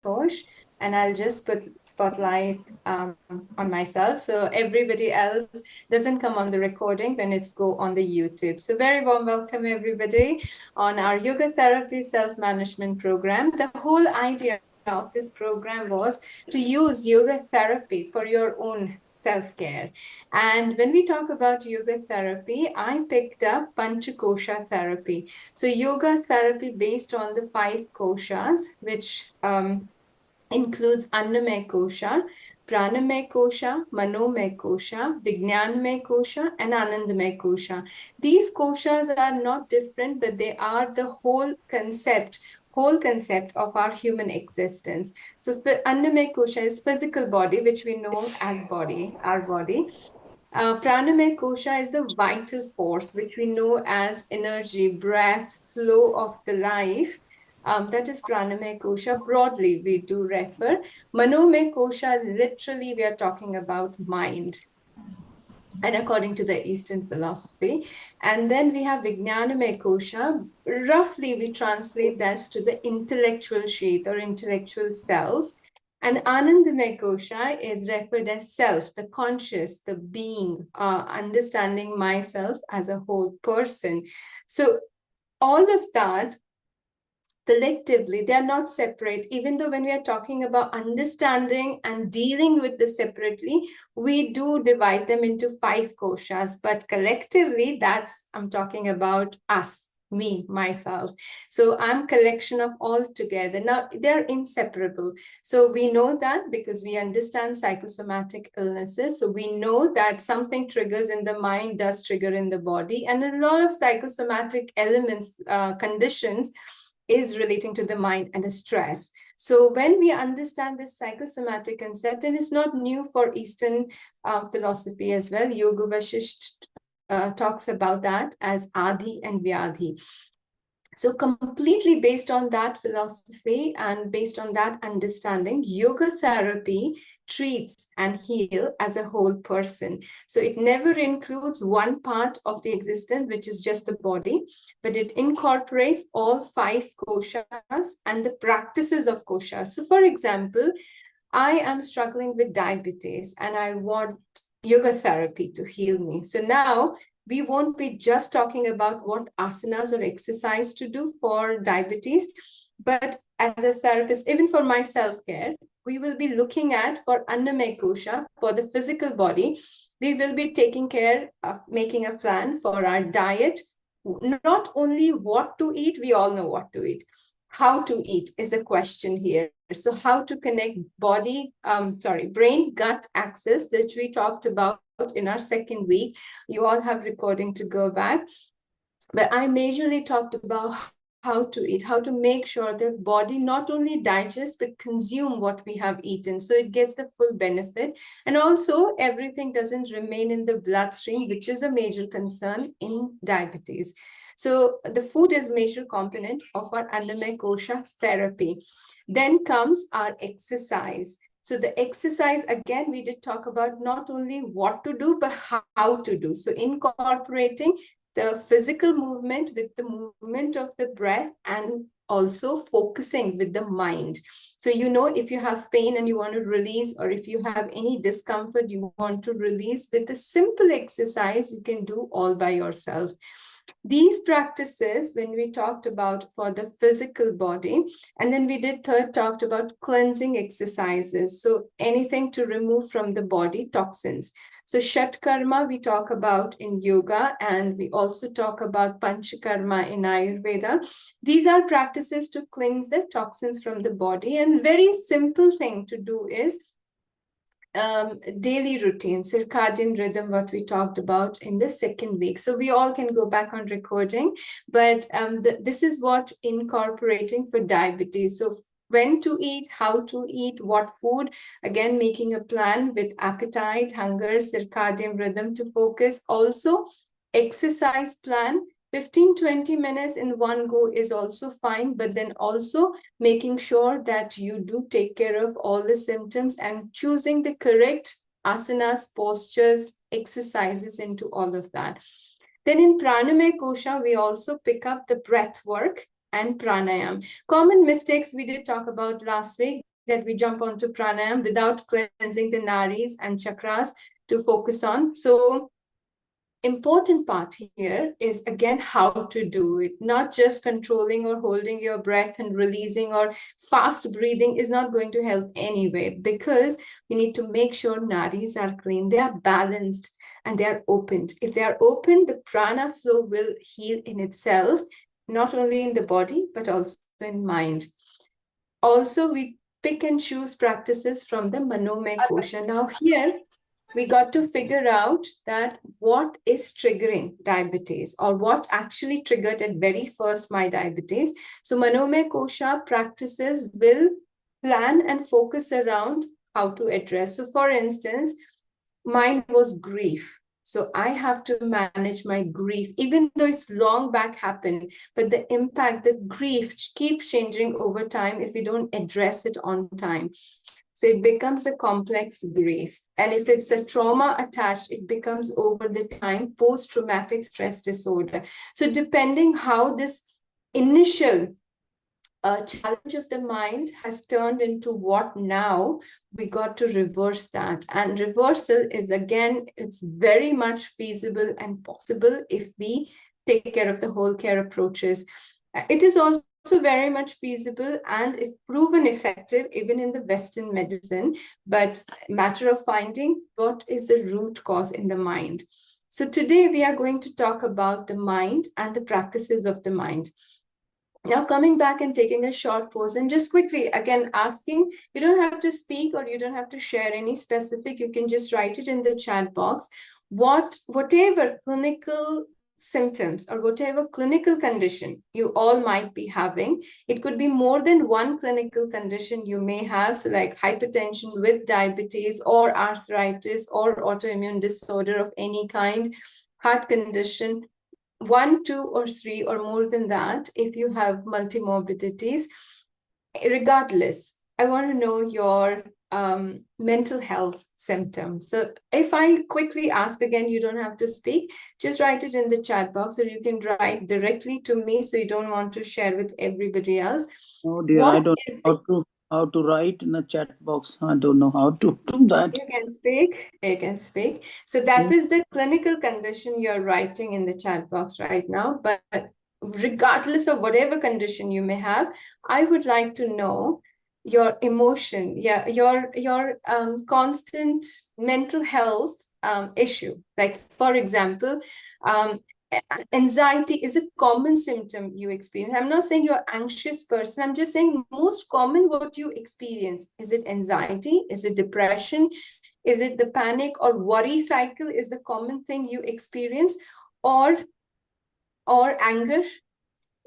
Kosh, and I'll just put spotlight on myself, so everybody else doesn't come on the recording when it's go on the YouTube. So very warm welcome everybody on our yoga therapy self-management program. The whole idea of this program was to use yoga therapy for your own self-care. And when we talk about yoga therapy, I picked up Panchakosha therapy. So yoga therapy based on the 5 koshas, which includes Annamaya Kosha, Pranamaya Kosha, Manomaya Kosha, Vijnanamaya Kosha, and Anandamaya Kosha. These koshas are not different, but they are the whole concept of our human existence. So Annamaya Kosha is physical body, which we know as body, our body. Pranamaya Kosha is the vital force, which we know as energy, breath, flow of the life. That is Pranamaya Kosha. Broadly, we do refer. Manomaya Kosha, literally, we are talking about mind, and according to the Eastern philosophy. And then we have Vijnanamaya Kosha. Roughly, we translate that to the intellectual sheath or intellectual self. And Anandamaya Kosha is referred as self, the conscious, the being, understanding myself as a whole person. So all of that collectively, they are not separate. Even though when we are talking about understanding and dealing with this separately, we do divide them into 5 koshas, but collectively, I'm talking about us, me, myself. So I'm collection of all together. Now, they're inseparable. So we know that because we understand psychosomatic illnesses. So we know that something triggers in the mind does trigger in the body. And a lot of psychosomatic elements, conditions, is relating to the mind and the stress. So when we understand this psychosomatic concept, and it's not new for Eastern philosophy as well, Yoga Vasisht talks about that as Adi and Vyadhi. So completely based on that philosophy and based on that understanding, yoga therapy treats and heals as a whole person. So it never includes one part of the existence, which is just the body, but it incorporates all 5 koshas and the practices of koshas. So for example, I am struggling with diabetes and I want yoga therapy to heal me. So now we won't be just talking about what asanas or exercise to do for diabetes, but as a therapist, even for my self-care, we will be looking at for Annamaya Kosha, for the physical body, we will be taking care of making a plan for our diet. Not only what to eat, we all know what to eat. How to eat is the question here. So how to connect brain gut axis, which we talked about in our 2nd week. You all have recording to go back. But I majorly talked about how to eat, how to make sure the body not only digests, but consume what we have eaten. So it gets the full benefit. And also everything doesn't remain in the bloodstream, which is a major concern in diabetes. So the food is major component of our Annamaya Kosha therapy. Then comes our exercise. So the exercise, again, we did talk about not only what to do, but how to do. So incorporating the physical movement with the movement of the breath and also focusing with the mind. So, if you have pain and you want to release, or if you have any discomfort you want to release, with a simple exercise, you can do all by yourself. These practices, when we talked about for the physical body, and then we did talked about cleansing exercises. So anything to remove from the body toxins. So Shatkarma we talk about in yoga, and we also talk about Panchakarma in Ayurveda. These are practices to cleanse the toxins from the body, and very simple thing to do is daily routine, circadian rhythm, what we talked about in the 2nd week. So we all can go back on recording, but this is what incorporating for diabetes. So when to eat, how to eat, what food, again, making a plan with appetite, hunger, circadian rhythm to focus. Also, exercise plan. 15-20 minutes in one go is also fine, but then also making sure that you do take care of all the symptoms and choosing the correct asanas, postures, exercises into all of that. Then in Pranamaya Kosha, we also pick up the breath work and pranayam. Common mistakes we did talk about last week, that we jump onto pranayam without cleansing the nadis and chakras to focus on. So important part here is again how to do it. Not just controlling or holding your breath and releasing, or fast breathing is not going to help anyway, because we need to make sure nadis are clean, they are balanced, and they are opened. If they are open, the prana flow will heal in itself, not only in the body but also in mind. Also, we pick and choose practices from the Manomaya Kosha. Now here we got to figure out that what is triggering diabetes, or what actually triggered at very first my diabetes. So Manomaya Kosha practices will plan and focus around how to address. So for instance, mine was grief. So I have to manage my grief, even though it's long back happened, but the impact, the grief keeps changing over time if we don't address it on time. So it becomes a complex grief. And if it's a trauma attached, it becomes over the time post-traumatic stress disorder. So depending how this initial challenge of the mind has turned into what now, we got to reverse that. And reversal is, again, it's very much feasible and possible if we take care of the whole care approaches. It is also very much feasible and if proven effective even in the Western medicine, but matter of finding what is the root cause in the mind. So today we are going to talk about the mind and the practices of the mind. Now, coming back and taking a short pause and just quickly, again, asking, you don't have to speak or you don't have to share any specific, you can just write it in the chat box. Whatever clinical symptoms or whatever clinical condition you all might be having, it could be more than one clinical condition you may have. So like hypertension with diabetes or arthritis or autoimmune disorder of any kind, heart condition, 1, 2, or 3, or more than that, if you have multimorbidities. Regardless, I want to know your mental health symptoms. So if I quickly ask again, you don't have to speak, just write it in the chat box, or you can write directly to me so you don't want to share with everybody else. Oh dear, I don't know how to write in a chat box. I don't know how to do that. You can speak. You can speak. So that is the clinical condition you're writing in the chat box right now. But regardless of whatever condition you may have, I would like to know your emotion, your constant mental health issue. Like, for example, anxiety is a common symptom you experience. I'm not saying you're an anxious person. I'm just saying most common what you experience. Is it anxiety? Is it depression? Is it the panic or worry cycle is the common thing you experience? Or anger?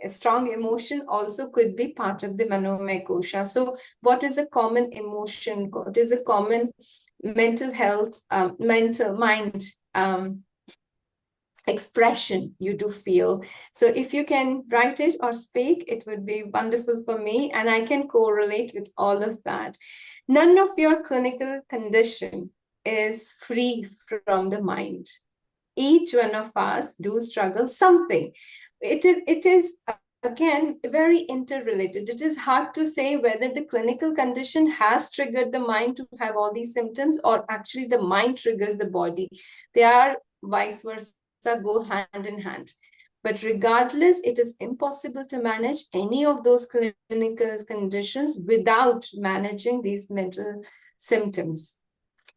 A strong emotion also could be part of the Manomaya Kosha. So what is a common emotion? What is a common mental health, mental mind expression you do feel? So if you can write it or speak, it would be wonderful for me, and I can correlate with all of that. None of your clinical condition is free from the mind. Each one of us do struggle something. It is again very interrelated. It is hard to say whether the clinical condition has triggered the mind to have all these symptoms, or actually the mind triggers the body. They are vice versa, go hand in hand. But regardless, it is impossible to manage any of those clinical conditions without managing these mental symptoms.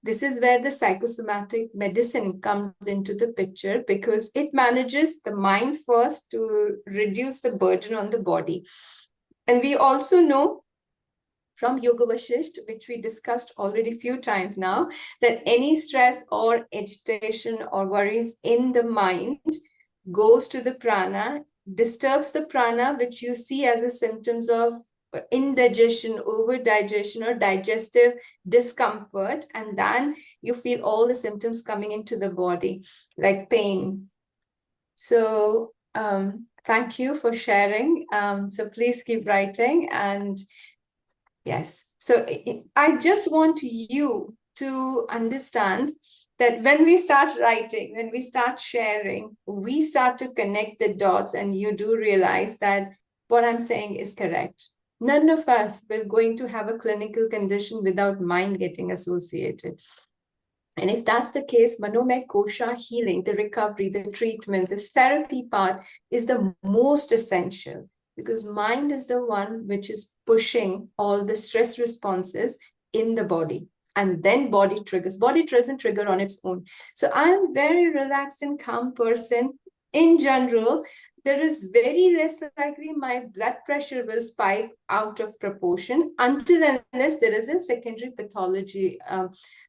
This is where the psychosomatic medicine comes into the picture, because it manages the mind first to reduce the burden on the body. And we also know from Yoga Vasishtha, which we discussed already a few times now, that any stress or agitation or worries in the mind goes to the prana, disturbs the prana, which you see as a symptoms of indigestion, overdigestion, or digestive discomfort, and then you feel all the symptoms coming into the body, like pain. So thank you for sharing. So please keep writing. And yes, so I just want you to understand that when we start writing, when we start sharing, we start to connect the dots, and you do realize that what I'm saying is correct. None of us will going to have a clinical condition without mind getting associated. And if that's the case, Manomaya Kosha healing, the recovery, the treatments, the therapy part is the most essential, because mind is the one which is pushing all the stress responses in the body. And then body triggers. Body doesn't trigger on its own. So I'm very relaxed and calm person. In general, there is very less likely my blood pressure will spike out of proportion until unless there is a secondary pathology,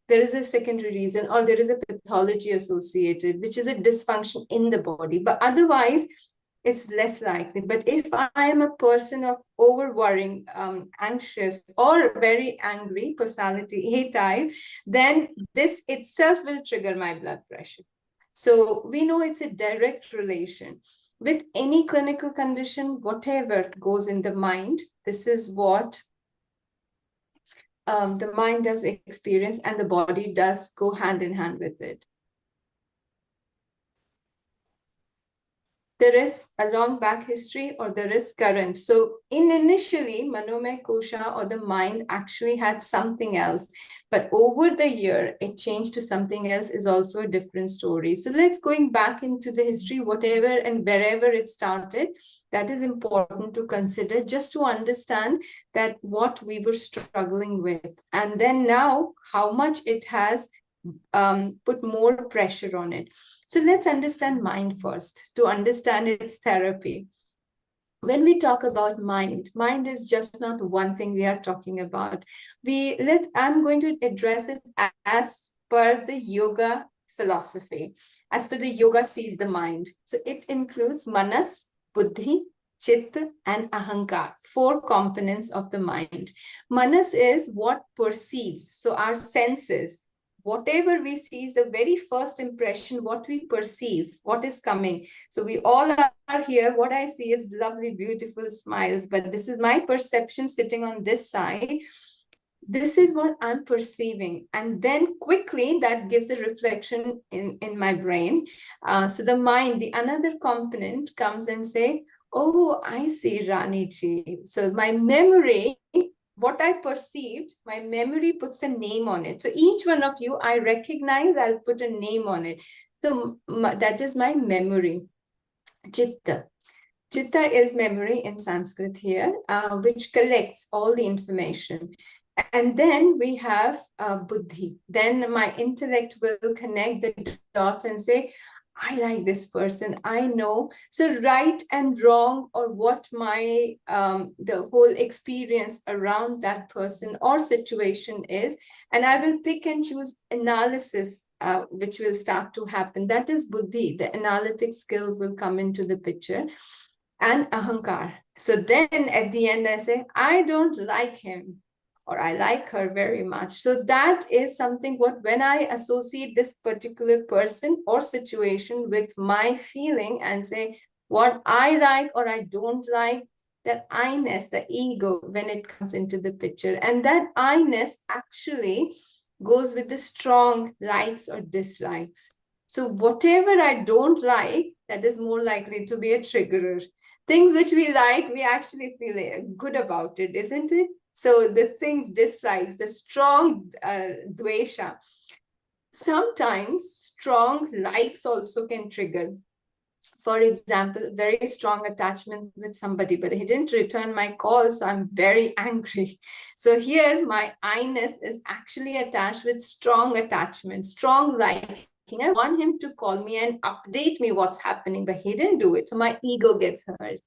there is a secondary reason, or there is a pathology associated, which is a dysfunction in the body. But otherwise, it's less likely. But if I am a person of over worrying, anxious, or very angry personality A type, then this itself will trigger my blood pressure. So we know it's a direct relation. With any clinical condition, whatever goes in the mind, this is what the mind does experience, and the body does go hand in hand with it. There is a long back history, or there is current. So initially, Manomaya Kosha, or the mind, actually had something else. But over the year, it changed to something else, is also a different story. So let's going back into the history, whatever and wherever it started, that is important to consider, just to understand that what we were struggling with. And then now, how much it has put more pressure on it. So let's understand mind first, to understand its therapy. When we talk about mind, mind is just not one thing we are talking about. I'm going to address it as per the yoga philosophy, as per the yoga sees the mind. So it includes manas, buddhi, chitta, and ahankar, four components of the mind. Manas is what perceives, so our senses. Whatever we see is the very first impression, what we perceive, what is coming. So we all are here. What I see is lovely, beautiful smiles, but this is my perception sitting on this side. This is what I'm perceiving. And then quickly that gives a reflection in my brain. So the mind, the another component comes and say, oh, I see, Rani ji. So my memory, what I perceived, my memory puts a name on it. So each one of you, I recognize, I'll put a name on it. So that is my memory. Chitta. Chitta is memory in Sanskrit here, which collects all the information. And then we have buddhi. Then my intellect will connect the dots and say, I like this person, I know. So right and wrong, or what my the whole experience around that person or situation is, and I will pick and choose analysis, which will start to happen. That is buddhi. The analytic skills will come into the picture. And ahankar. So then at the end, I say, I don't like him, or I like her very much. So that is something when I associate this particular person or situation with my feeling and say what I like or I don't like, that I-ness, the ego, when it comes into the picture. And that I-ness actually goes with the strong likes or dislikes. So whatever I don't like, that is more likely to be a triggerer. Things which we like, we actually feel good about it, isn't it? So the things, dislikes, the strong dvesha. Sometimes strong likes also can trigger. For example, very strong attachment with somebody, but he didn't return my call, so I'm very angry. So here, my I-ness is actually attached with strong attachment, strong liking. I want him to call me and update me what's happening, but he didn't do it, so my ego gets hurt.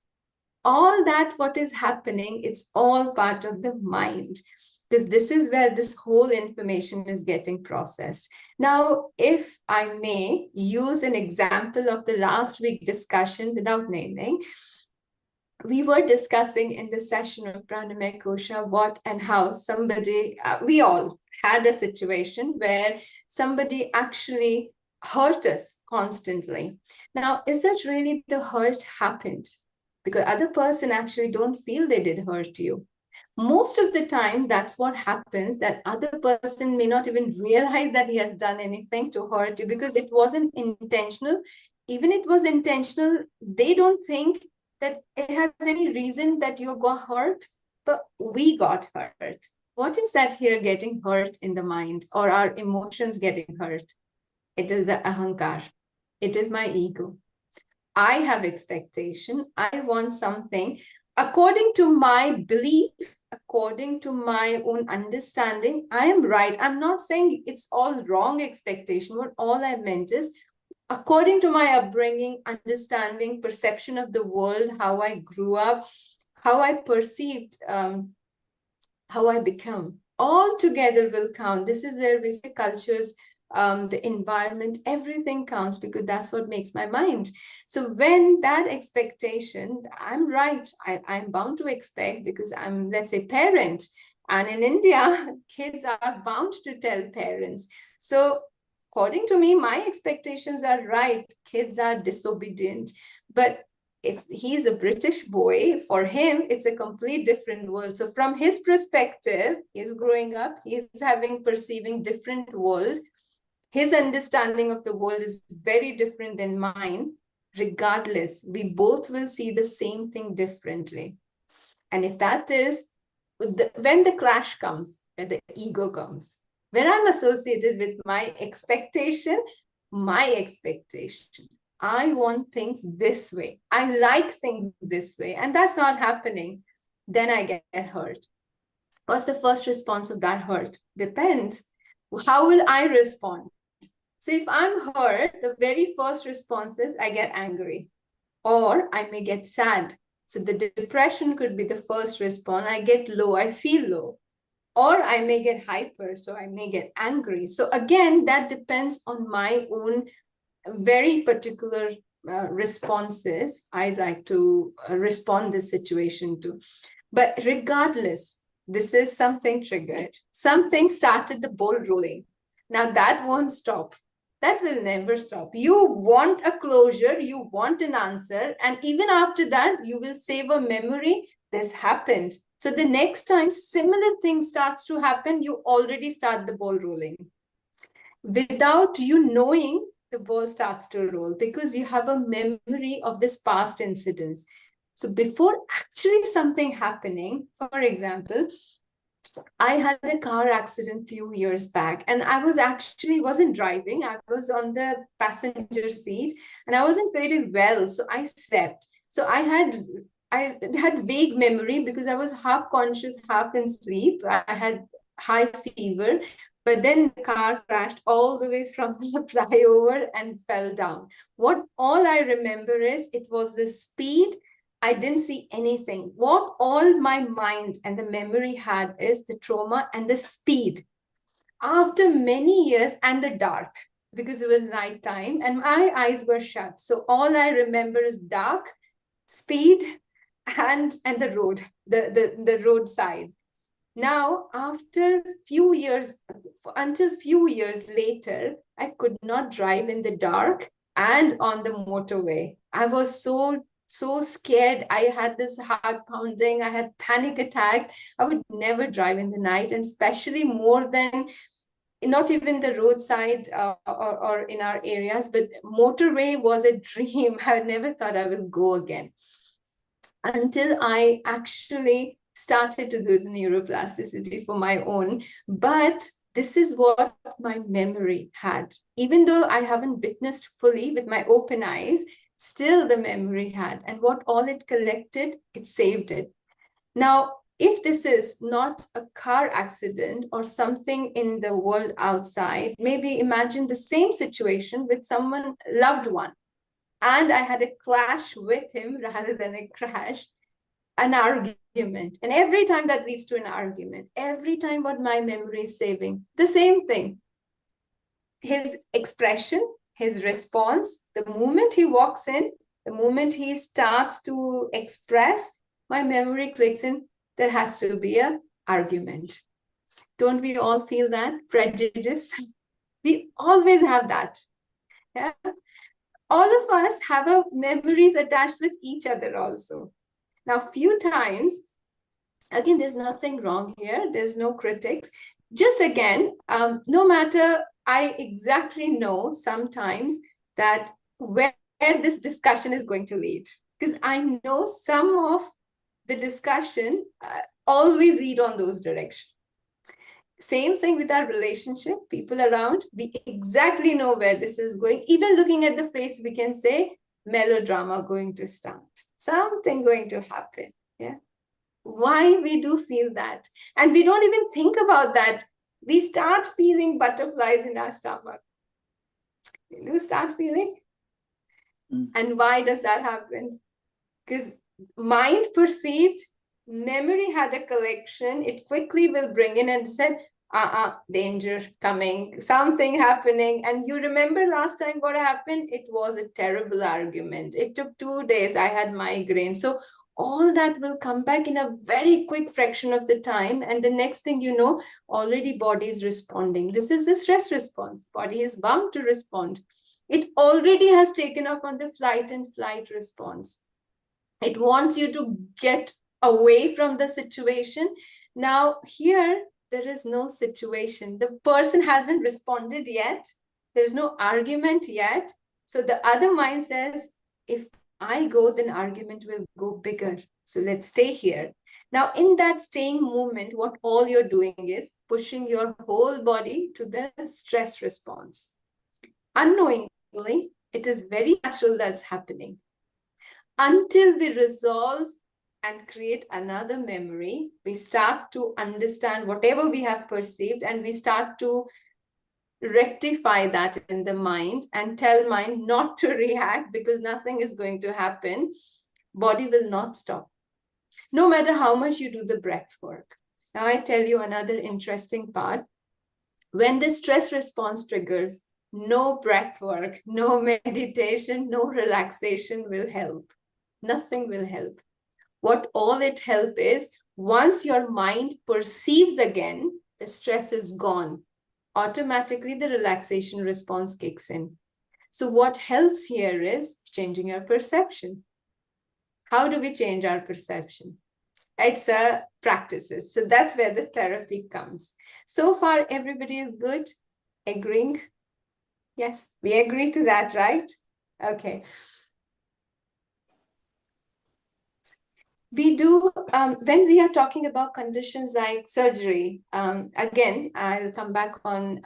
All that what is happening, it's all part of the mind, because this is where this whole information is getting processed. Now, if I may use an example of the last week discussion without naming, we were discussing in the session of Manomaya Kosha what and how somebody, we all had a situation where somebody actually hurt us constantly. Now, is that really the hurt happened? Because other person actually don't feel they did hurt you. Most of the time, that's what happens, that other person may not even realize that he has done anything to hurt you because it wasn't intentional. Even it was intentional, they don't think that it has any reason that you got hurt. but we got hurt. What is that here getting hurt in the mind, or our emotions getting hurt? It is the ahankar. It is my ego. I have expectation. I want something according to my belief, according to my own understanding. I am right. I'm not saying it's all wrong expectation. What all I meant is, according to my upbringing, understanding, perception of the world, how I grew up, how I perceived, how I become, all together will count. This is where we say cultures, the environment, everything counts, because that's what makes my mind. So when that expectation, I'm right, I'm bound to expect, because I'm, let's say, parent. And in India, kids are bound to tell parents. So according to me, my expectations are right. Kids are disobedient. But if he's a British boy, for him, it's a complete different world. So from his perspective, he's growing up, he's having perceiving different world. His understanding of the world is very different than mine. Regardless, we both will see the same thing differently. And if that is, when the clash comes, when the ego comes, when I'm associated with my expectation, I want things this way. I like things this way, and that's not happening. Then I get hurt. What's the first response of that hurt? Depends. How will I respond? So if I'm hurt, the very first response is I get angry, or I may get sad. So the depression could be the first response. I get low, I feel low. Or I may get hyper, so I may get angry. So again, that depends on my own very particular responses I'd like to respond this situation to. But regardless, this is something triggered. Something started the ball rolling. Now that won't stop. That will never stop. You want a closure, you want an answer, and even after that, you will save a memory. This happened. So the next time similar thing starts to happen, you already start the ball rolling. Without you knowing, the ball starts to roll, because you have a memory of this past incidents. So before actually something happening, for example, I had a car accident few years back, and I wasn't driving. I was on the passenger seat, and I wasn't very well, so I slept. So I had vague memory, because I was half conscious, half in sleep. I had high fever, but then the car crashed all the way from the flyover and fell down. What all I remember is it was the speed. I didn't see anything. What all my mind and the memory had is the trauma and the speed. After many years, and the dark, because it was nighttime and my eyes were shut. So all I remember is dark, speed, and the road, the roadside. Now, after few years, until few years later, I could not drive in the dark and on the motorway. I was so scared. I had this heart pounding. I had panic attacks. I would never drive in the night, and especially more than not even the roadside or in our areas, but motorway was a dream. I never thought I would go again, until I actually started to do the neuroplasticity for my own. But this is what my memory had. Even though I haven't witnessed fully with my open eyes, still the memory had. And what all it collected, it saved it. Now, if this is not a car accident or something in the world outside, maybe imagine the same situation with someone loved one. And I had a clash with him rather than a crash, an argument. And every time that leads to an argument, every time what my memory is saving, the same thing. His expression, his response, the moment he walks in, the moment he starts to express, my memory clicks in, there has to be an argument. Don't we all feel that? Prejudice? We always have that. Yeah? All of us have a memories attached with each other also. Now, few times, again, there's nothing wrong here. There's no critics. Just again, no matter, I exactly know sometimes that where this discussion is going to lead. Because I know some of the discussion, always lead on those directions. Same thing with our relationship, people around, we exactly know where this is going. Even looking at the face, we can say melodrama going to start, something going to happen. Yeah. Why we do feel that? And we don't even think about that. We start feeling butterflies in our stomach. You do start feeling? And why does that happen? Because mind perceived, memory had a collection, it quickly will bring in and said, danger coming, something happening. And you remember last time what happened? It was a terrible argument. It took 2 days. I had migraine. So all that will come back in a very quick fraction of the time. And the next thing you know, already body is responding. This is the stress response. Body is bound to respond. It already has taken off on the flight and flight response. It wants you to get away from the situation. Now, here, there is no situation. The person hasn't responded yet. There's no argument yet. So the other mind says, if I go, then argument will go bigger. So let's stay here. Now, in that staying movement, what all you're doing is pushing your whole body to the stress response. Unknowingly, it is very natural that's happening. Until we resolve and create another memory, we start to understand whatever we have perceived, and we start to rectify that in the mind and tell mind not to react because nothing is going to happen. Body will not stop, no matter how much you do the breath work. Now I tell you another interesting part. When the stress response triggers, no breath work, no meditation, no relaxation will help. Nothing will help. What all it help is, once your mind perceives again, the stress is gone. Automatically, the relaxation response kicks in. So what helps here is changing your perception. How do we change our perception? It's practices. So that's where the therapy comes. So far, everybody is good? Agreeing? Yes, we agree to that, right? Okay. We do, when we are talking about conditions like surgery, again, I'll come back on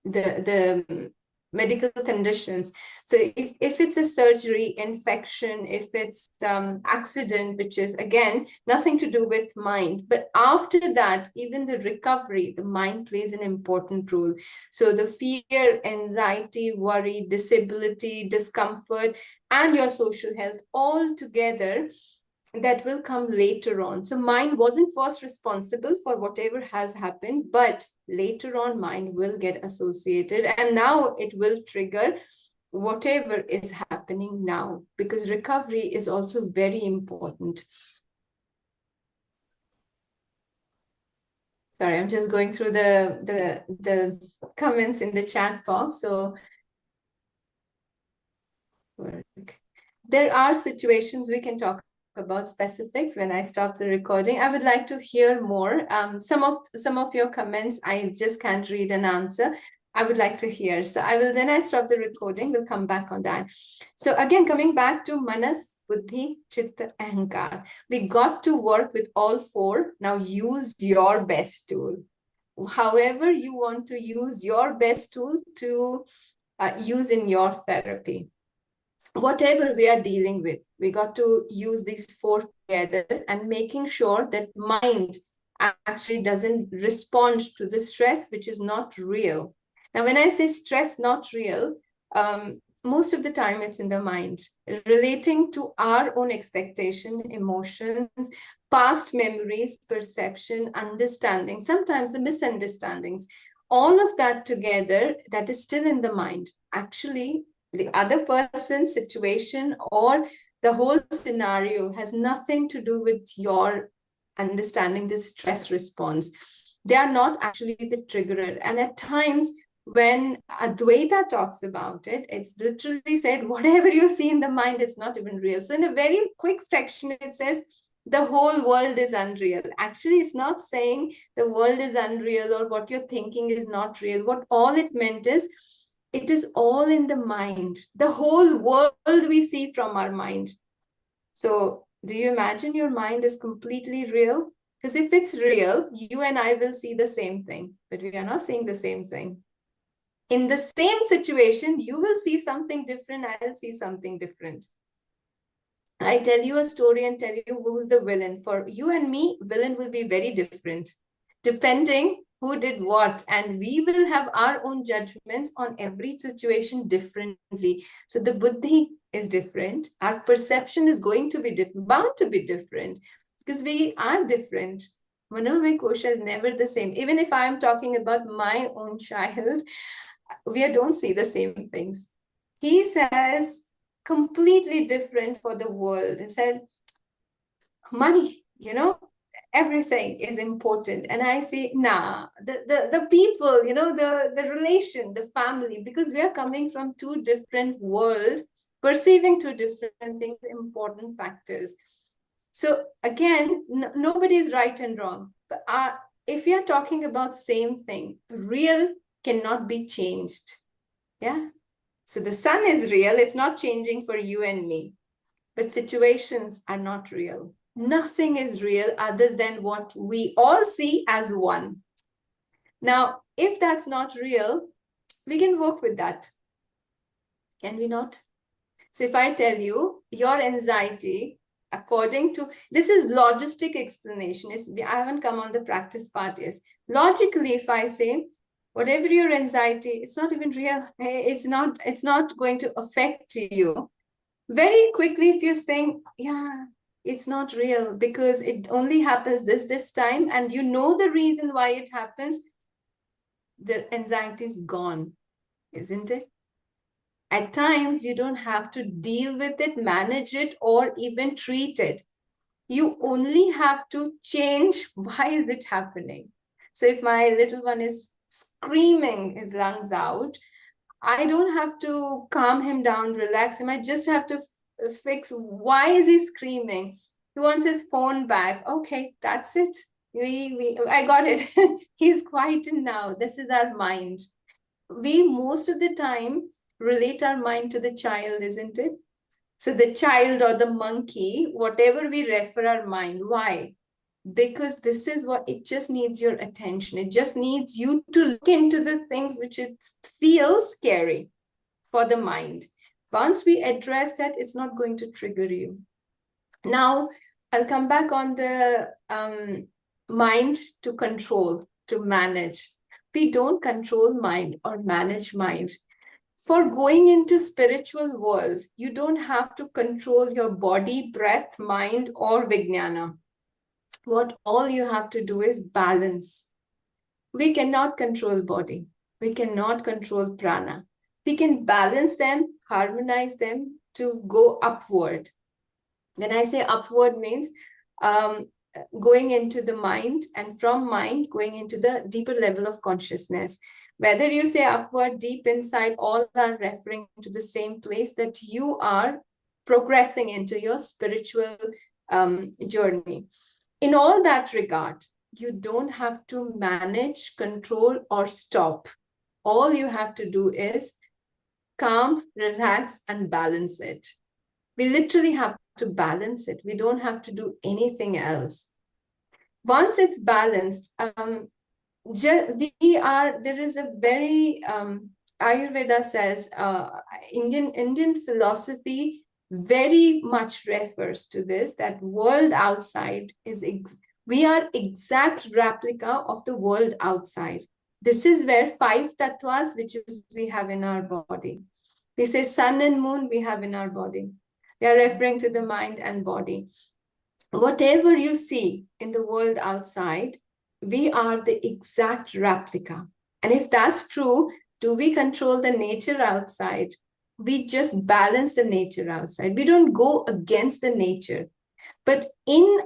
the medical conditions. So if it's a surgery, infection, if it's accident, which is, again, nothing to do with mind. But after that, even the recovery, the mind plays an important role. So the fear, anxiety, worry, disability, discomfort, and your social health all together, that will come later on. So mind wasn't first responsible for whatever has happened, but later on mind will get associated, and now it will trigger whatever is happening now, because recovery is also very important. Sorry, I'm just going through the comments in the chat box. So there are situations we can talk about specifics when I stop the recording. I would like to hear more. Some of your comments I just can't read and answer. I would like to hear. So I will, then I stop the recording, we'll come back on that. So again, coming back to Manas, Buddhi, Chitta, Ahankar. We got to work with all four. Now use your best tool. However you want to use your best tool to use in your therapy. Whatever we are dealing with, we got to use these four together, and making sure that mind actually doesn't respond to the stress, which is not real. Now, when I say stress not real, most of the time it's in the mind, relating to our own expectation, emotions, past memories, perception, understanding, sometimes the misunderstandings, all of that together, that is still in the mind. Actually, the other person's situation or the whole scenario has nothing to do with your understanding the stress response. They are not actually the triggerer. And at times, when Advaita talks about it, it's literally said, whatever you see in the mind, it's not even real. So in a very quick fraction, it says, the whole world is unreal. Actually, it's not saying the world is unreal or what you're thinking is not real. What all it meant is, it is all in the mind. The whole world we see from our mind. So do you imagine your mind is completely real? Because if it's real, you and I will see the same thing, but we are not seeing the same thing. In the same situation, you will see something different, I'll see something different. I tell you a story and tell you who's the villain. For you and me, villain will be very different, depending who did what. And we will have our own judgments on every situation differently. So the buddhi is different. Our perception is going to be different, bound to be different, because we are different. Manomaya Kosha is never the same. Even if I'm talking about my own child, we don't see the same things. He says completely different for the world. He said, money, everything is important. And I say, nah, the people, the relation, the family, because we are coming from two different worlds, perceiving two different things, important factors. So again, nobody is right and wrong. But if we are talking about same thing, real cannot be changed. Yeah. So the sun is real. It's not changing for you and me. But situations are not real. Nothing is real other than what we all see as one. Now, if that's not real, we can work with that. Can we not? So if I tell you your anxiety, according to, this is logistic explanation. I haven't come on the practice part yet. Logically, if I say, whatever your anxiety, it's not even real. It's not going to affect you. Very quickly, if you think, yeah, it's not real because it only happens this time, and you know the reason why it happens, the anxiety is gone, isn't it? At times, you don't have to deal with it, manage it, or even treat it. You only have to change why is it happening. So if my little one is screaming his lungs out, I don't have to calm him down, relax him. I just have to fix why is he screaming. He wants his phone back. Okay, that's it. I got it. He's quieted now. This is our mind. We most of the time relate our mind to the child, isn't it? So the child or the monkey, whatever we refer our mind. Why? Because this is what it just needs your attention. It just needs you to look into the things which it feels scary for the mind. Once we address that, it's not going to trigger you. Now, I'll come back on the mind to control, to manage. We don't control mind or manage mind. For going into spiritual world, you don't have to control your body, breath, mind, or vijnana. What all you have to do is balance. We cannot control body. We cannot control prana. We can balance them, harmonize them to go upward. When I say upward means going into the mind, and from mind going into the deeper level of consciousness. Whether you say upward, deep inside, all are referring to the same place that you are progressing into your spiritual journey. In all that regard, you don't have to manage, control, or stop. All you have to do is calm, relax, and balance it. We literally have to balance it. We don't have to do anything else. Once it's balanced, there is a very, Ayurveda says, Indian philosophy very much refers to this, that world outside is, we are exact replica of the world outside. This is where 5 tattvas, which is we have in our body. We say sun and moon we have in our body. We are referring to the mind and body. Whatever you see in the world outside, we are the exact replica. And if that's true, do we control the nature outside? We just balance the nature outside. We don't go against the nature. But in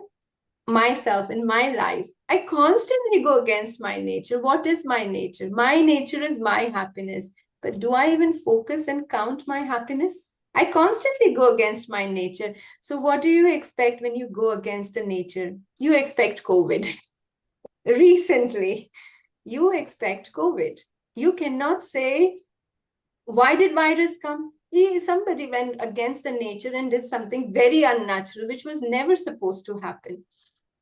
myself, in my life, I constantly go against my nature. What is my nature? My nature is my happiness. But do I even focus and count my happiness? I constantly go against my nature. So what do you expect when you go against the nature? You expect COVID. Recently, you expect COVID. You cannot say, why did virus come? Somebody went against the nature and did something very unnatural, which was never supposed to happen.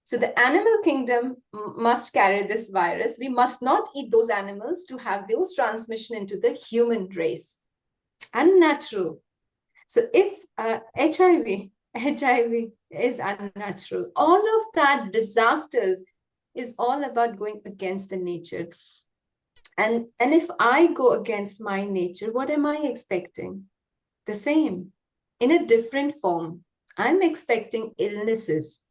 So the animal kingdom must carry this virus. We must not eat those animals to have those transmission into the human race. Unnatural. So if HIV is unnatural, all of that disasters is all about going against the nature. And if I go against my nature, what am I expecting? The same, in a different form. I'm expecting illnesses.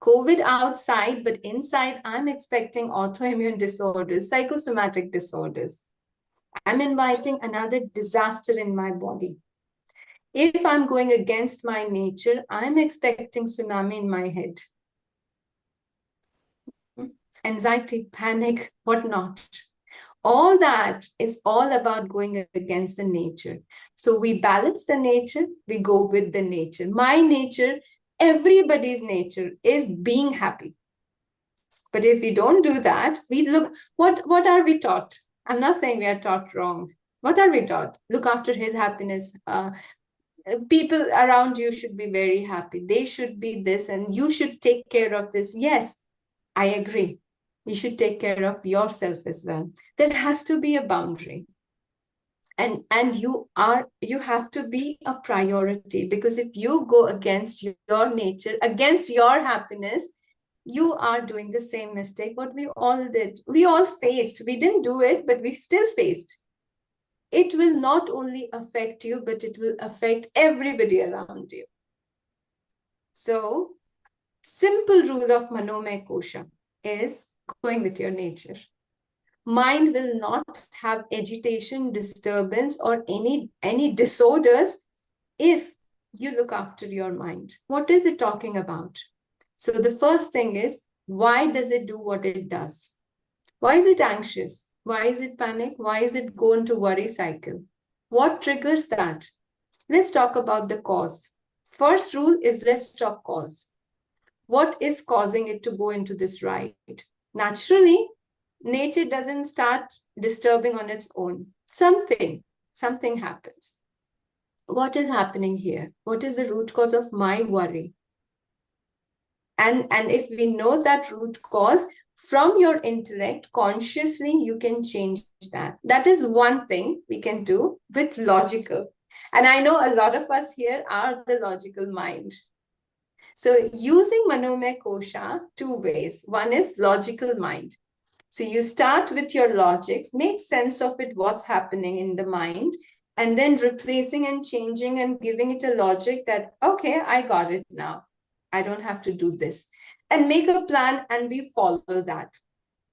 COVID outside, but inside, I'm expecting autoimmune disorders, psychosomatic disorders. I'm inviting another disaster in my body. If I'm going against my nature, I'm expecting tsunami in my head. Anxiety, panic, whatnot. All that is all about going against the nature. So we balance the nature, we go with the nature. My nature, everybody's nature is being happy. But if we don't do that, we look, what are we taught? I'm not saying we are taught wrong. What are we taught? Look after his happiness. People around you should be very happy. They should be this, and you should take care of this. Yes, I agree. You should take care of yourself as well. There has to be a boundary. And you have to be a priority, because if you go against your nature, against your happiness, you are doing the same mistake what we all did. We all faced. We didn't do it, but we still faced. It will not only affect you, but it will affect everybody around you. So, simple rule of Manomaya Kosha is going with your nature. Mind will not have agitation, disturbance, or any disorders if you look after your mind. What is it talking about? So the first thing is, why does it do what it does? Why is it anxious? Why is it panic? Why is it go into worry cycle? What triggers that? Let's talk about the cause. First rule is, let's talk cause. What is causing it to go into this ride? Naturally, nature doesn't start disturbing on its own. Something happens. What is happening here? What is the root cause of my worry? And if we know that root cause, from your intellect, consciously, you can change that. That is one thing we can do with logical. And I know a lot of us here are the logical mind. So using Manomaya Kosha, two ways. One is logical mind. So you start with your logics, make sense of it, what's happening in the mind, and then replacing and changing and giving it a logic that, okay, I got it now. I don't have to do this. And make a plan and we follow that.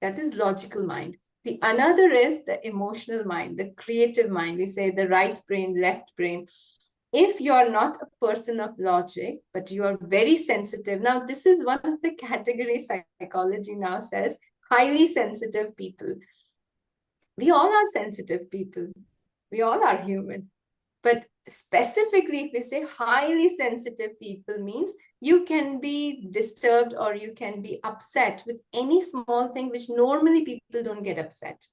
That is logical mind. The another is the emotional mind, the creative mind. We say the right brain, left brain. If you're not a person of logic, but you are very sensitive. Now, this is one of the categories psychology now says, highly sensitive people. We all are sensitive people. We all are human. But specifically, if we say highly sensitive people, means you can be disturbed or you can be upset with any small thing, which normally people don't get upset.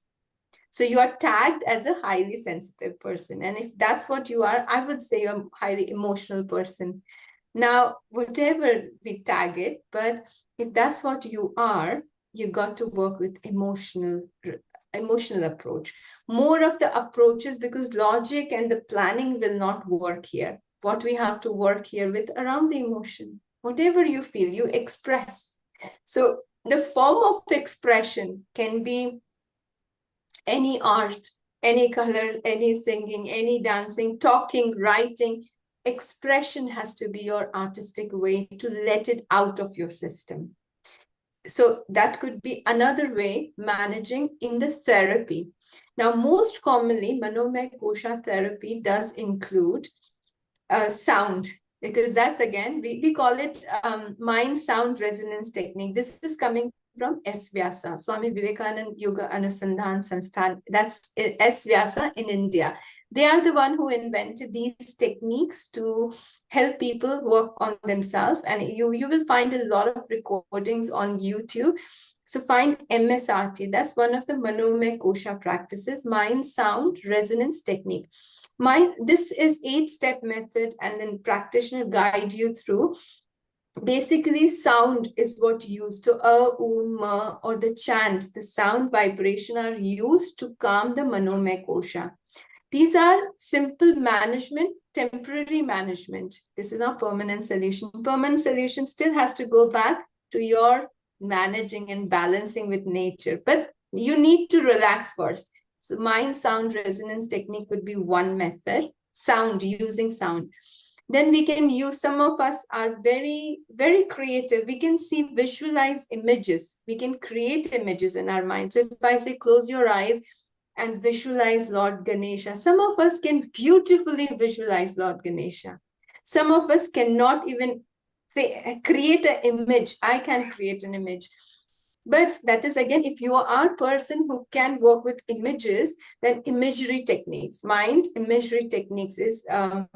So you are tagged as a highly sensitive person. And if that's what you are, I would say you're a highly emotional person. Now, whatever we tag it, but if that's what you are, you got to work with emotional approach. More of the approaches, because logic and the planning will not work here. What we have to work here with around the emotion. Whatever you feel, you express. So the form of expression can be any art, any color, any singing, any dancing, talking, writing. Expression has to be your artistic way to let it out of your system. So that could be another way managing in the therapy. Now, most commonly, Manomaya Kosha therapy does include sound, because that's, again, we call it mind sound resonance technique. This is coming from S. Vyasa, Swami Vivekananda Yoga Anusandhan Sansthan. That's S. Vyasa in India. They are the one who invented these techniques to help people work on themselves. And you will find a lot of recordings on YouTube. So find MSRT. That's one of the Manomaya Kosha practices, mind sound resonance technique. This is 8-step method, and then practitioner guide you through basically sound is what used to or the chant, the sound vibration are used to calm the Manomaya Kosha. These are simple management, temporary management. This is not permanent solution. Permanent solution still has to go back to your managing and balancing with nature. But you need to relax first. So mind sound resonance technique could be one method. Sound, using sound. Then we can use, some of us are very, very creative. We can see, visualize images. We can create images in our mind. So if I say close your eyes and visualize Lord Ganesha, some of us can beautifully visualize Lord Ganesha. Some of us cannot even create an image. I can create an image. But that is, again, if you are a person who can work with images, then imagery techniques, mind imagery techniques is one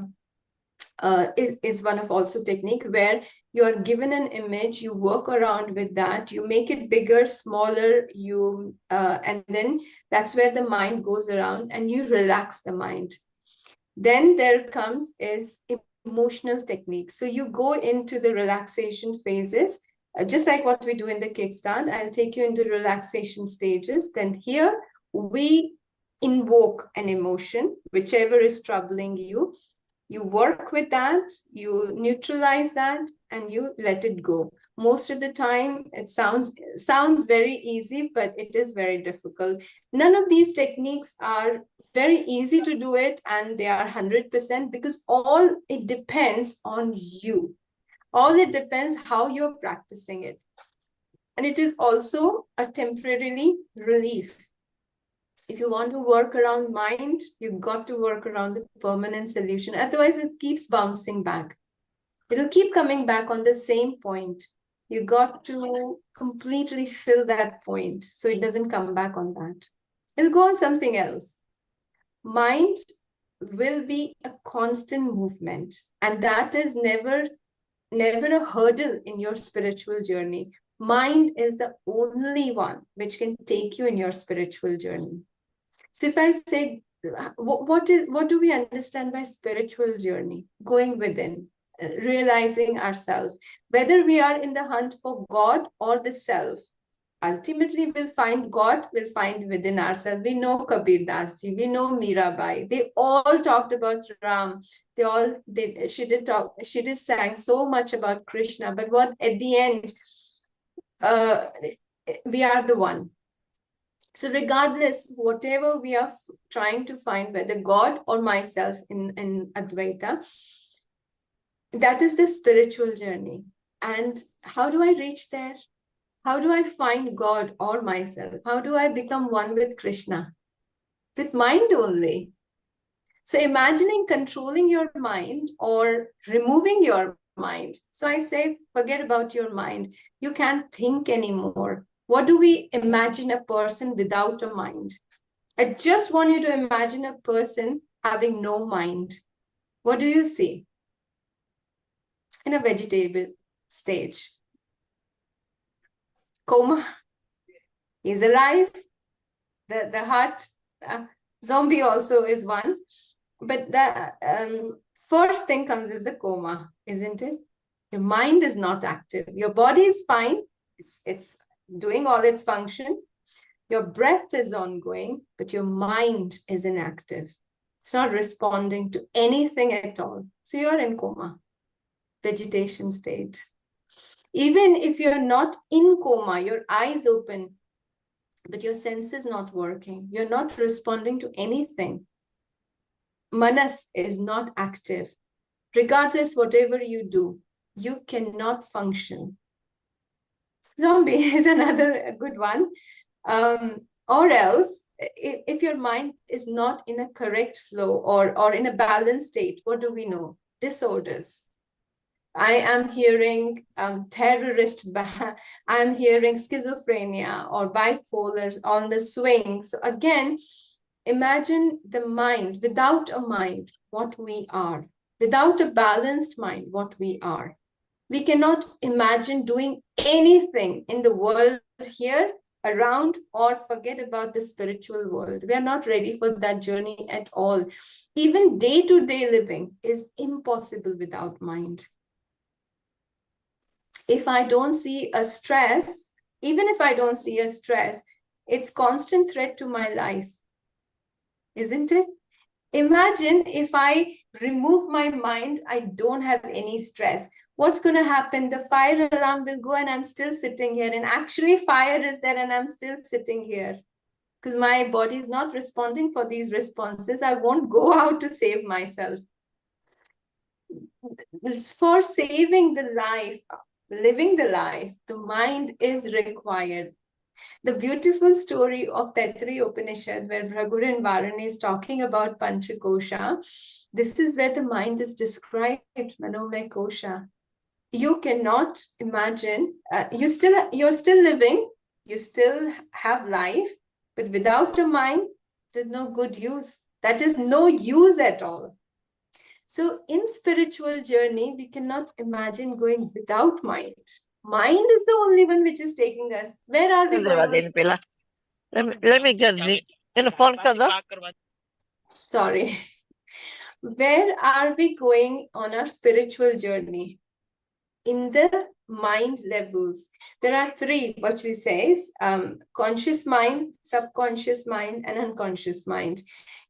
of also technique where you are given an image, you work around with that, you make it bigger, smaller, and then that's where the mind goes around and you relax the mind. Then there comes is emotional techniques. So you go into the relaxation phases, just like what we do in the kickstand. I'll take you into relaxation stages. Then here we invoke an emotion, whichever is troubling you. You work with that, you neutralize that, and you let it go. Most of the time, it sounds very easy, but it is very difficult. None of these techniques are very easy to do it, and they are 100%, because all it depends on you. All it depends how you're practicing it. And it is also a temporarily relief. If you want to work around mind, you've got to work around the permanent solution. Otherwise, it keeps bouncing back. It'll keep coming back on the same point. You got to completely fill that point so it doesn't come back on that. It'll go on something else. Mind will be a constant movement, and that is never a hurdle in your spiritual journey. Mind is the only one which can take you in your spiritual journey. So if I say, what do we understand by spiritual journey? Going within, realizing ourselves, whether we are in the hunt for God or the self. Ultimately, we'll find God, we'll find within ourselves. We know Kabir Das Ji, we know Mirabai. They all talked about Ram. She did sang so much about Krishna, but what at the end, we are the one. So regardless, whatever we are trying to find, whether God or myself in Advaita, that is the spiritual journey. And how do I reach there? How do I find God or myself? How do I become one with Krishna? With mind only. So imagining controlling your mind or removing your mind. So I say, forget about your mind. You can't think anymore. What do we imagine a person without a mind? I just want you to imagine a person having no mind. What do you see? In a vegetable stage. Coma. He's alive. The heart zombie also is one. But the first thing comes is the coma, isn't it? Your mind is not active. Your body is fine. It's doing all its function. Your breath is ongoing, but your mind is inactive. It's not responding to anything at all. So you're in coma, vegetation state. Even if you're not in coma, your eyes open, but your senses not working. You're not responding to anything. Manas is not active. Regardless, whatever you do, you cannot function. Zombie is another good one. Or else, if your mind is not in a correct flow or in a balanced state, what do we know? Disorders. I am hearing I'm hearing schizophrenia or bipolars on the swing. So again, imagine the mind, without a mind, what we are. Without a balanced mind, what we are. We cannot imagine doing anything in the world here, around, or forget about the spiritual world. We are not ready for that journey at all. Even day-to-day living is impossible without mind. If I don't see a stress, even if I don't see a stress, it's constant threat to my life, isn't it? Imagine if I remove my mind, I don't have any stress. What's going to happen? The fire alarm will go and I'm still sitting here. And actually, fire is there and I'm still sitting here because my body is not responding for these responses. I won't go out to save myself. For saving the life, living the life, the mind is required. The beautiful story of Tetri Upanishad, where Bhraguran Varane is talking about Panchakosha, this is where the mind is described, Manomaya Kosha. You cannot imagine, you're still living, you still have life, but without a mind, there's no good use. That is no use at all. So in spiritual journey, we cannot imagine going without mind. Mind is the only one which is taking us. Where are we going? Let me get in the phone. Sorry. Where are we going on our spiritual journey? In the mind levels. There are three, what we say is conscious mind, subconscious mind, and unconscious mind.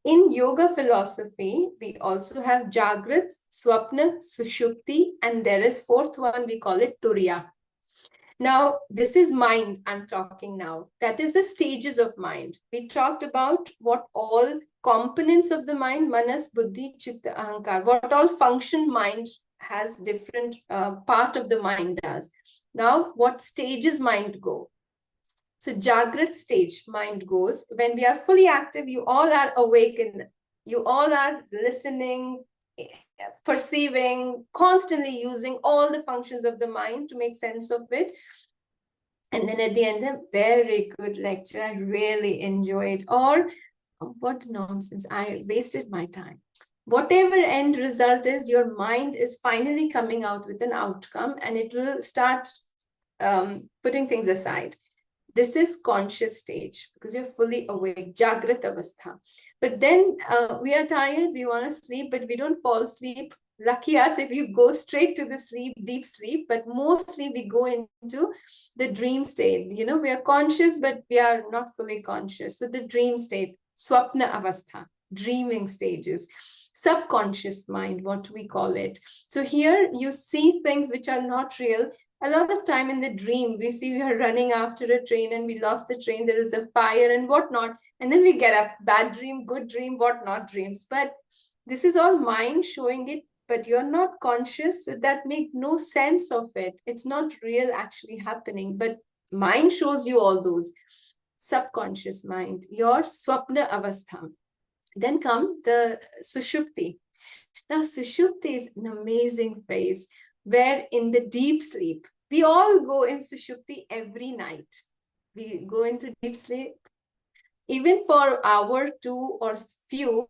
In yoga philosophy, we also have Jagrat, Swapna, Sushupti, and there is fourth one, we call it Turiya. Now, this is mind I'm talking now. That is the stages of mind. We talked about what all components of the mind, manas, buddhi, chitta, ahankar, what all function mind has different part of the mind does. Now, what stages mind go? So Jagrat stage mind goes when we are fully active, you all are awakened, you all are listening, perceiving, constantly using all the functions of the mind to make sense of it. And then at the end, a very good lecture. I really enjoyed. Or oh, what nonsense. I wasted my time. Whatever end result is, your mind is finally coming out with an outcome and it will start putting things aside. This is conscious stage because you're fully awake, Jagrat Avastha. But then we are tired, we want to sleep, but we don't fall asleep. Lucky us if you go straight to the sleep, deep sleep, but mostly we go into the dream state. You know, we are conscious, but we are not fully conscious. So the dream state, Swapna Avastha, dreaming stages, subconscious mind, what we call it. So here you see things which are not real. A lot of time in the dream, we see we are running after a train and we lost the train, there is a fire and whatnot. And then we get a bad dream, good dream, whatnot dreams. But this is all mind showing it, but you're not conscious. So that makes no sense of it. It's not real actually happening, but mind shows you all those. Subconscious mind, your Swapna Avastha. Then come the Sushupti. Now, Sushupti is an amazing phase where in the deep sleep, we all go in Sushupti every night. We go into deep sleep. Even for hour, two, or few,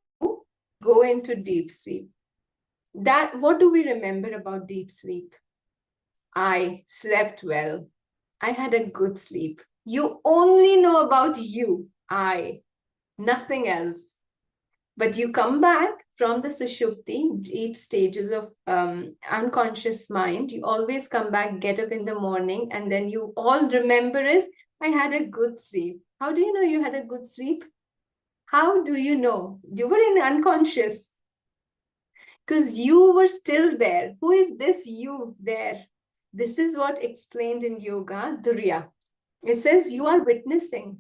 go into deep sleep. What do we remember about deep sleep? I slept well. I had a good sleep. You only know about you, nothing else. But you come back from the Sushupti, deep stages of unconscious mind. You always come back, get up in the morning, and then you all remember is, I had a good sleep. How do you know you had a good sleep? How do you know? You were in unconscious. Because you were still there. Who is this you there? This is what explained in yoga, Durya. It says you are witnessing.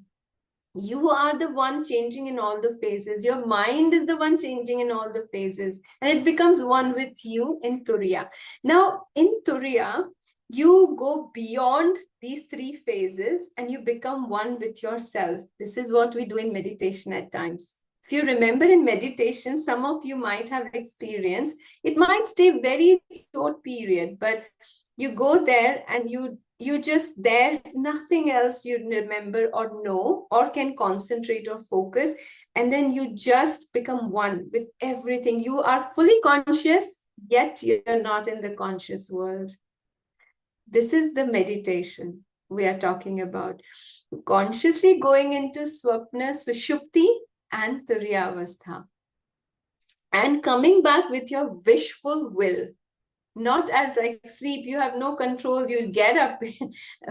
You are the one changing in all the phases. Your mind is the one changing in all the phases. And it becomes one with you in Turiya. Now, in Turiya, you go beyond these three phases and you become one with yourself. This is what we do in meditation at times. If you remember in meditation, some of you might have experienced, it might stay very short period, but you go there and you just there, nothing else you remember or know or can concentrate or focus. And then you just become one with everything. You are fully conscious, yet you're not in the conscious world. This is the meditation we are talking about. Consciously going into Swapna, Sushupti, and Turyavastha. And coming back with your wishful will. Not as like sleep, you have no control, you get up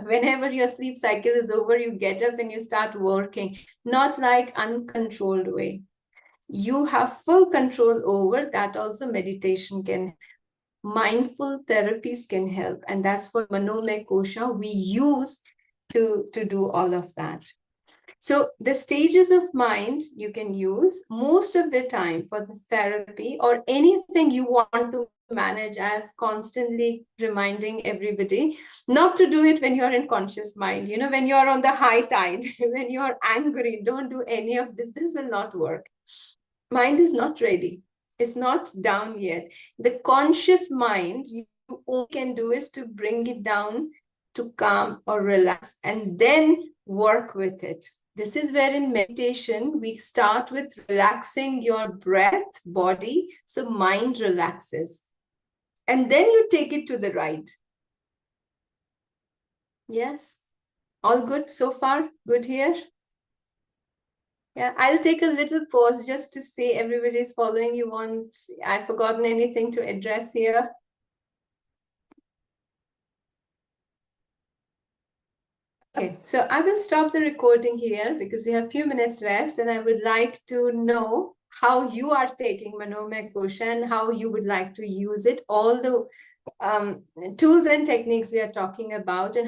whenever your sleep cycle is over, you get up and you start working. Not like uncontrolled way. You have full control over that. Also meditation can, mindful therapies can help, and that's what Manomaya Kosha we use to do all of that. So the stages of mind you can use most of the time for the therapy or anything you want to manage. I've constantly reminding everybody not to do it when you're in conscious mind. When you're on the high tide, when you're angry, don't do any of this. This will not work. Mind is not ready. It's not down yet. The conscious mind, you all can do is to bring it down to calm or relax and then work with it. This is where in meditation, we start with relaxing your breath, body, so mind relaxes. And then you take it to the right. Yes? All good so far? Good here? Yeah, I'll take a little pause just to see everybody's following. I've forgotten anything to address here? Okay, so I will stop the recording here because we have a few minutes left and I would like to know how you are taking Manomaya Kosha and how you would like to use it, all the tools and techniques we are talking about, and